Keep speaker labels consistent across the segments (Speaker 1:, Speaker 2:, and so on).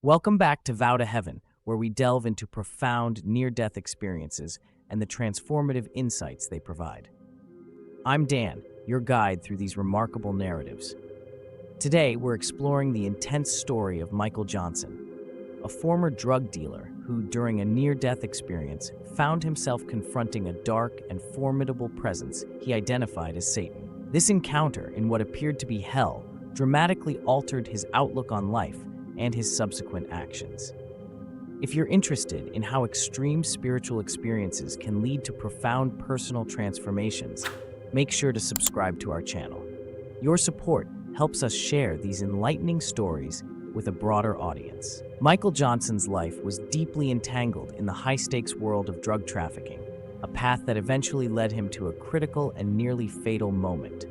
Speaker 1: Welcome back to Vow to Heaven, where we delve into profound near-death experiences and the transformative insights they provide. I'm Dan, your guide through these remarkable narratives. Today, we're exploring the intense story of Michael Johnson, a former drug dealer who, during a near-death experience, found himself confronting a dark and formidable presence he identified as Satan. This encounter, in what appeared to be hell, dramatically altered his outlook on life and his subsequent actions. If you're interested in how extreme spiritual experiences can lead to profound personal transformations, make sure to subscribe to our channel. Your support helps us share these enlightening stories with a broader audience. Michael Johnson's life was deeply entangled in the high-stakes world of drug trafficking, a path that eventually led him to a critical and nearly fatal moment.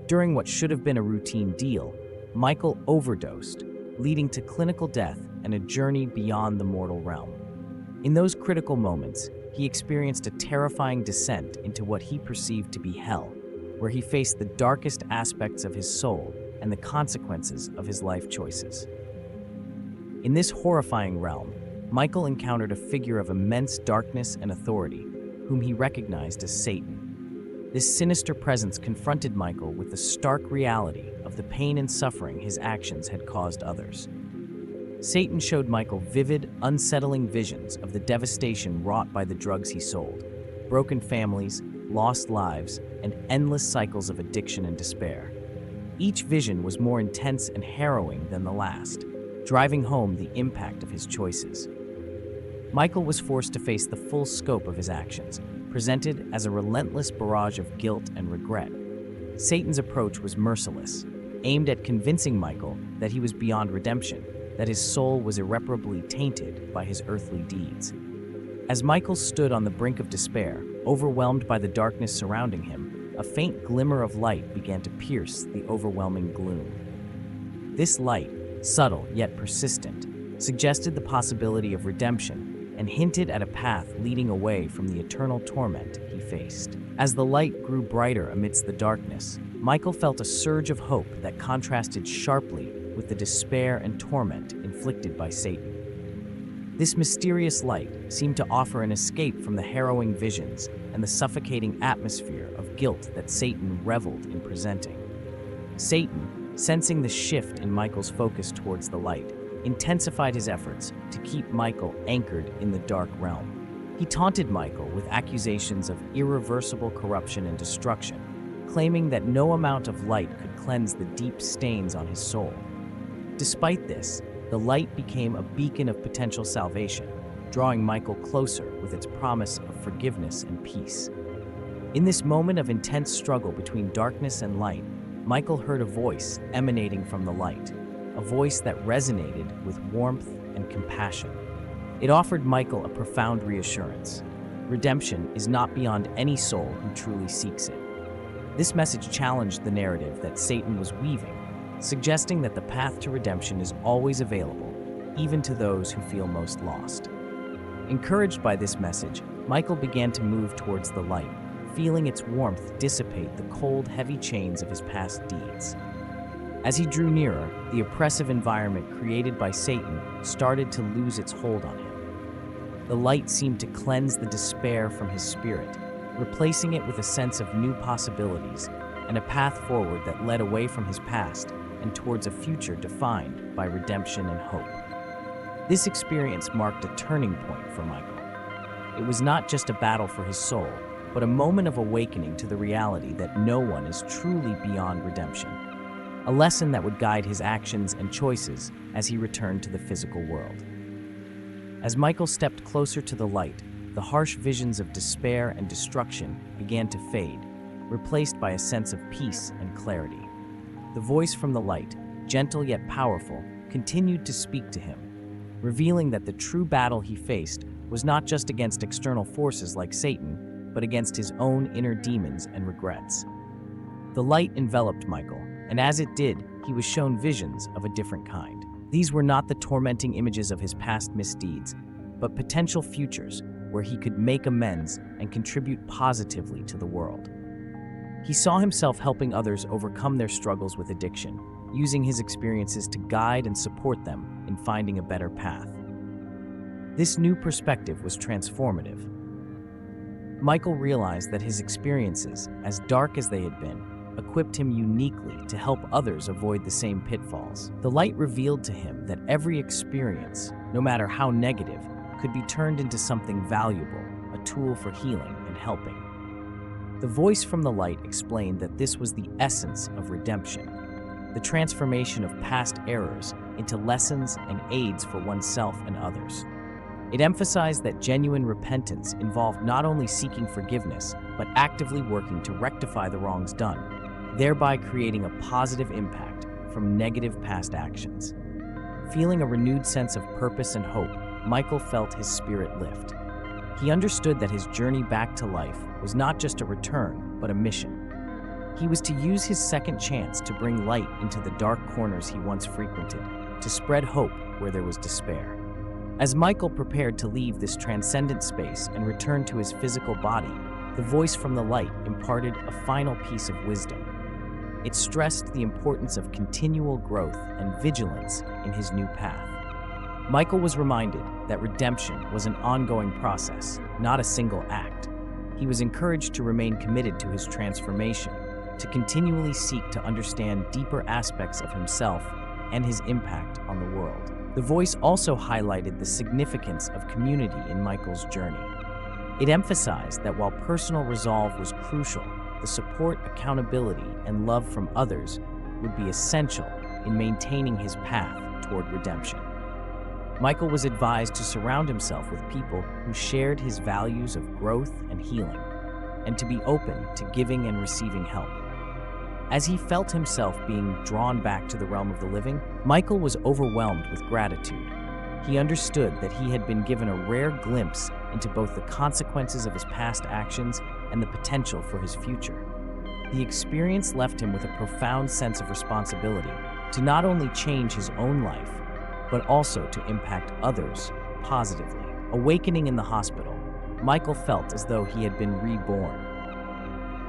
Speaker 1: During what should have been a routine deal, Michael overdosed, leading to clinical death and a journey beyond the mortal realm. In those critical moments, he experienced a terrifying descent into what he perceived to be hell, where he faced the darkest aspects of his soul and the consequences of his life choices. In this horrifying realm, Michael encountered a figure of immense darkness and authority, whom he recognized as Satan. This sinister presence confronted Michael with the stark reality of the pain and suffering his actions had caused others. Satan showed Michael vivid, unsettling visions of the devastation wrought by the drugs he sold, broken families, lost lives, and endless cycles of addiction and despair. Each vision was more intense and harrowing than the last, driving home the impact of his choices. Michael was forced to face the full scope of his actions, presented as a relentless barrage of guilt and regret. Satan's approach was merciless, aimed at convincing Michael that he was beyond redemption, that his soul was irreparably tainted by his earthly deeds. As Michael stood on the brink of despair, overwhelmed by the darkness surrounding him, a faint glimmer of light began to pierce the overwhelming gloom. This light, subtle yet persistent, suggested the possibility of redemption and hinted at a path leading away from the eternal torment he faced. As the light grew brighter amidst the darkness, Michael felt a surge of hope that contrasted sharply with the despair and torment inflicted by Satan. This mysterious light seemed to offer an escape from the harrowing visions and the suffocating atmosphere of guilt that Satan reveled in presenting. Satan, sensing the shift in Michael's focus towards the light, intensified his efforts to keep Michael anchored in the dark realm. He taunted Michael with accusations of irreversible corruption and destruction, claiming that no amount of light could cleanse the deep stains on his soul. Despite this, the light became a beacon of potential salvation, drawing Michael closer with its promise of forgiveness and peace. In this moment of intense struggle between darkness and light, Michael heard a voice emanating from the light, a voice that resonated with warmth and compassion. It offered Michael a profound reassurance. Redemption is not beyond any soul who truly seeks it. This message challenged the narrative that Satan was weaving, suggesting that the path to redemption is always available, even to those who feel most lost. Encouraged by this message, Michael began to move towards the light, feeling its warmth dissipate the cold, heavy chains of his past deeds. As he drew nearer, the oppressive environment created by Satan started to lose its hold on him. The light seemed to cleanse the despair from his spirit, replacing it with a sense of new possibilities and a path forward that led away from his past and towards a future defined by redemption and hope. This experience marked a turning point for Michael. It was not just a battle for his soul, but a moment of awakening to the reality that no one is truly beyond redemption. A lesson that would guide his actions and choices as he returned to the physical world. As Michael stepped closer to the light, the harsh visions of despair and destruction began to fade, replaced by a sense of peace and clarity. The voice from the light, gentle yet powerful, continued to speak to him, revealing that the true battle he faced was not just against external forces like Satan, but against his own inner demons and regrets. The light enveloped Michael, and as it did, he was shown visions of a different kind. These were not the tormenting images of his past misdeeds, but potential futures where he could make amends and contribute positively to the world. He saw himself helping others overcome their struggles with addiction, using his experiences to guide and support them in finding a better path. This new perspective was transformative. Michael realized that his experiences, as dark as they had been, equipped him uniquely to help others avoid the same pitfalls. The light revealed to him that every experience, no matter how negative, could be turned into something valuable, a tool for healing and helping. The voice from the light explained that this was the essence of redemption, the transformation of past errors into lessons and aids for oneself and others. It emphasized that genuine repentance involved not only seeking forgiveness, but actively working to rectify the wrongs done, thereby creating a positive impact from negative past actions. Feeling a renewed sense of purpose and hope, Michael felt his spirit lift. He understood that his journey back to life was not just a return, but a mission. He was to use his second chance to bring light into the dark corners he once frequented, to spread hope where there was despair. As Michael prepared to leave this transcendent space and return to his physical body, the voice from the light imparted a final piece of wisdom. It stressed the importance of continual growth and vigilance in his new path. Michael was reminded that redemption was an ongoing process, not a single act. He was encouraged to remain committed to his transformation, to continually seek to understand deeper aspects of himself and his impact on the world. The voice also highlighted the significance of community in Michael's journey. It emphasized that while personal resolve was crucial, the support, accountability, and love from others would be essential in maintaining his path toward redemption. Michael was advised to surround himself with people who shared his values of growth and healing, and to be open to giving and receiving help. As he felt himself being drawn back to the realm of the living, Michael was overwhelmed with gratitude. He understood that he had been given a rare glimpse into both the consequences of his past actions and the potential for his future. The experience left him with a profound sense of responsibility to not only change his own life, but also to impact others positively. Awakening in the hospital, Michael felt as though he had been reborn.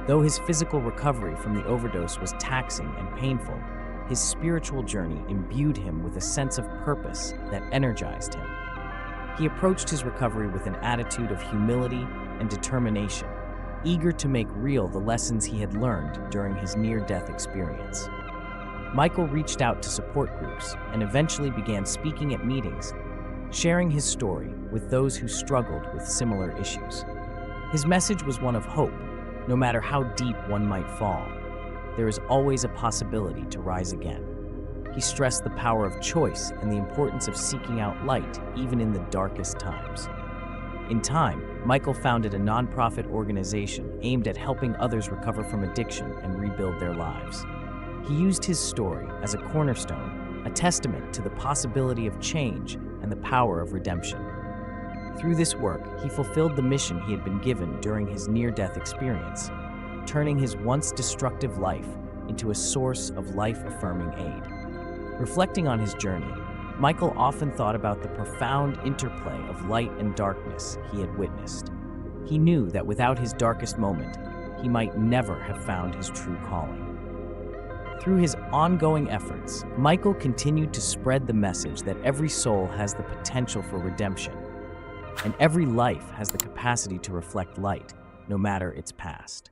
Speaker 1: Though his physical recovery from the overdose was taxing and painful, his spiritual journey imbued him with a sense of purpose that energized him. He approached his recovery with an attitude of humility and determination, eager to make real the lessons he had learned during his near-death experience. Michael reached out to support groups and eventually began speaking at meetings, sharing his story with those who struggled with similar issues. His message was one of hope. No matter how deep one might fall, there is always a possibility to rise again. He stressed the power of choice and the importance of seeking out light even in the darkest times. In time, Michael founded a nonprofit organization aimed at helping others recover from addiction and rebuild their lives. He used his story as a cornerstone, a testament to the possibility of change and the power of redemption. Through this work, he fulfilled the mission he had been given during his near-death experience, turning his once destructive life into a source of life-affirming aid. Reflecting on his journey, Michael often thought about the profound interplay of light and darkness he had witnessed. He knew that without his darkest moment, he might never have found his true calling. Through his ongoing efforts, Michael continued to spread the message that every soul has the potential for redemption, and every life has the capacity to reflect light, no matter its past.